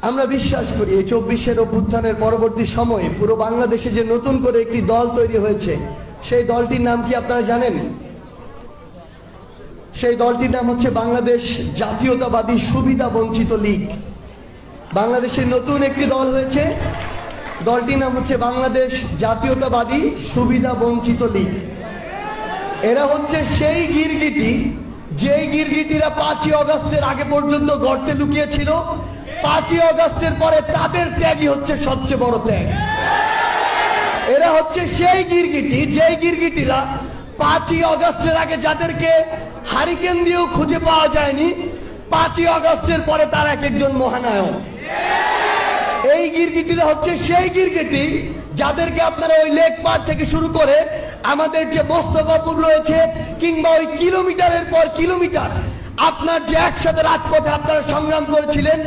আমরা বিশ্বাস করি এই 24-এর অভ্যুত্থানের পরবর্তী সময়ে পুরো বাংলাদেশে যে নতুন করে একটি দল তৈরি হয়েছে, সেই দলটির নাম কি আপনারা জানেন? সেই দলটির নাম হচ্ছে বাংলাদেশ জাতীয়তাবাদী সুবিধা বঞ্চিত লীগ। বাংলাদেশের নতুন একটি দল হয়েছে, দলটির নাম হচ্ছে বাংলাদেশ জাতীয়তাবাদী সুবিধা বঞ্চিত লীগ। এরা হচ্ছে সেই গিরগিটি, যেই গিরগিটিরা 5ই আগস্টের আগে পর্যন্ত গর্তে লুকিয়েছিল। 5ই আগস্টের পরে তাদের ত্যাগই হচ্ছে সবচেয়ে বড় ত্যাগ। এরা হচ্ছে সেই গিরগিটি, যেই গিরগিটিরা 5ই আগস্টের আগে যাদেরকে হারিকেন দিয়েও খুঁজে পাওয়া যায়নি, 5ই আগস্টের পরে তার এক একজন মহানায়ক। এই গিরগিটিরা হচ্ছে সেই গিরগিটি যাদেরকে আপনারা ওই লেক পার থেকে শুরু করে আমাদের যে মোস্তফাপুর রয়েছে, কিংবা ওই কিলোমিটারের পর কিলোমিটার আপনার যে একসাথে রাজপথে আপনারা সংগ্রাম করেছিলেন,